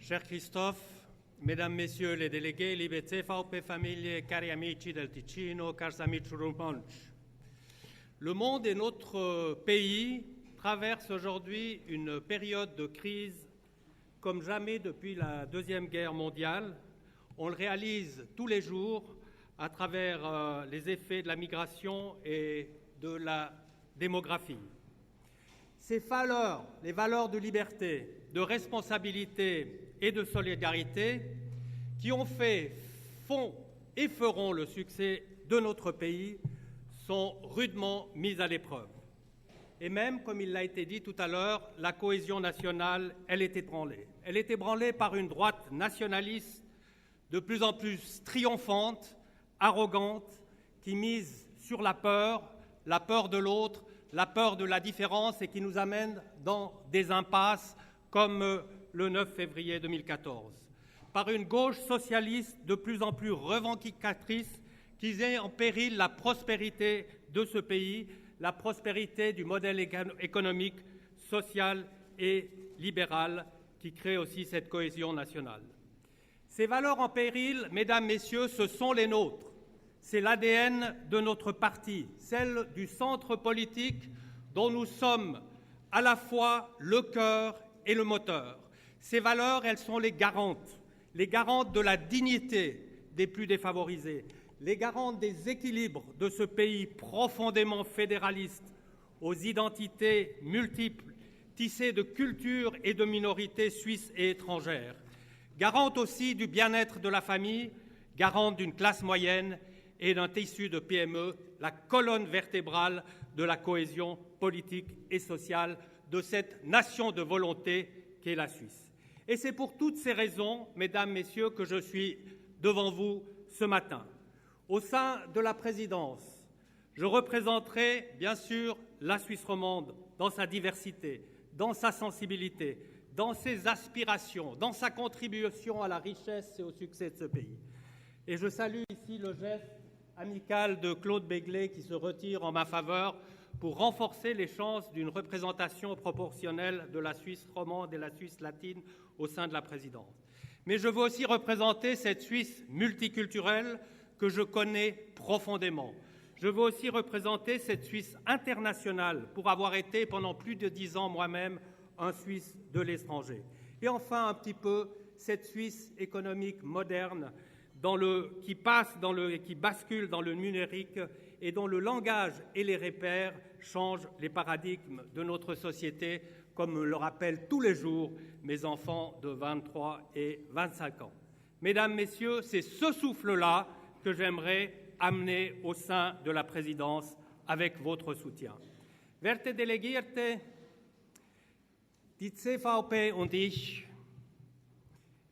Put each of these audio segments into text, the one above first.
Cher Christophe, Mesdames, Messieurs les délégués, liebe CVP-Familie, cari amici del Ticino, cari amici romanci. Le monde et notre pays traversent aujourd'hui une période de crise comme jamais depuis la Deuxième Guerre mondiale. On le réalise tous les jours à travers les effets de la migration et de la démographie. Ces valeurs, les valeurs de liberté, de responsabilité et de solidarité qui ont fait, font et feront le succès de notre pays sont rudement mises à l'épreuve. Et même, comme il l'a été dit tout à l'heure, la cohésion nationale, elle est ébranlée. Elle est ébranlée par une droite nationaliste de plus en plus triomphante, arrogante, qui mise sur la peur de l'autre, la peur de la différence et qui nous amène dans des impasses comme le 9 février 2014. Par une gauche socialiste de plus en plus revendicatrice qui met en péril la prospérité de ce pays, la prospérité du modèle économique, social et libéral qui crée aussi cette cohésion nationale. Ces valeurs en péril, mesdames, messieurs, ce sont les nôtres. C'est l'ADN de notre parti, celle du centre politique dont nous sommes à la fois le cœur et le moteur. Ces valeurs, elles sont les garantes de la dignité des plus défavorisés, les garantes des équilibres de ce pays profondément fédéraliste, aux identités multiples, tissées de cultures et de minorités suisses et étrangères, garantes aussi du bien-être de la famille, garantes d'une classe moyenne et d'un tissu de PME, la colonne vertébrale de la cohésion politique et sociale de cette nation de volonté qu'est la Suisse. Et c'est pour toutes ces raisons, mesdames, messieurs, que je suis devant vous ce matin. Au sein de la présidence, je représenterai bien sûr la Suisse romande dans sa diversité, dans sa sensibilité, dans ses aspirations, dans sa contribution à la richesse et au succès de ce pays. Et je salue ici le geste amical de Claude Béglé qui se retire en ma faveur pour renforcer les chances d'une représentation proportionnelle de la Suisse romande et la Suisse latine au sein de la présidence. Mais je veux aussi représenter cette Suisse multiculturelle que je connais profondément. Je veux aussi représenter cette Suisse internationale pour avoir été pendant plus de 10 ans moi-même un Suisse de l'étranger. Et enfin un petit peu cette Suisse économique moderne qui bascule dans le numérique et dont le langage et les repères changent les paradigmes de notre société, comme me le rappellent tous les jours mes enfants de 23 et 25 ans. Mesdames, Messieurs, c'est ce souffle-là que j'aimerais amener au sein de la présidence avec votre soutien. Werte Delegierte, die CVP und ich,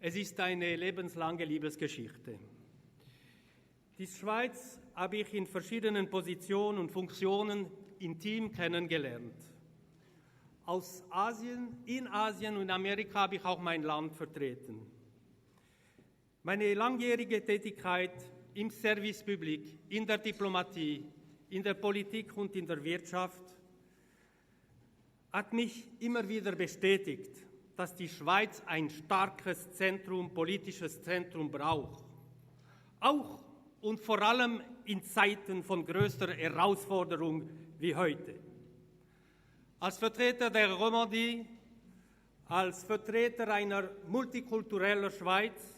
es ist eine lebenslange Liebesgeschichte. Die Schweiz habe ich in verschiedenen Positionen und Funktionen intim kennengelernt. In Asien und Amerika habe ich auch mein Land vertreten. Meine langjährige Tätigkeit im Service Public, in der Diplomatie, in der Politik und in der Wirtschaft hat mich immer wieder bestätigt, dass die Schweiz ein starkes Zentrum, politisches Zentrum braucht. Auch und vor allem in Zeiten von größter Herausforderung wie heute. Als Vertreter der Romandie, als Vertreter einer multikulturellen Schweiz,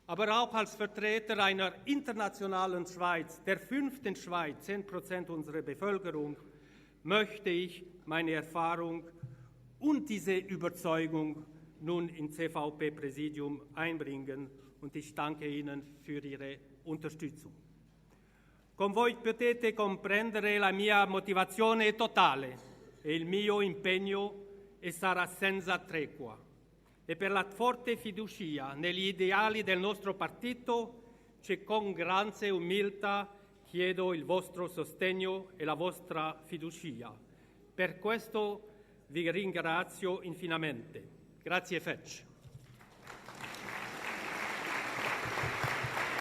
aber auch als Vertreter einer internationalen Schweiz, der 5. Schweiz, 10% unserer Bevölkerung, möchte ich meine Erfahrung und diese Überzeugung nun ins CVP-Präsidium einbringen und ich danke Ihnen für Ihre Unterstützung. Come voi potete comprendere, la mia motivazione è totale e il mio impegno sarà senza tregua. E per la forte fiducia negli ideali del nostro partito, che con grande umiltà chiedo il vostro sostegno e la vostra fiducia. Per questo vi ringrazio infinitamente. Grazie Fetch.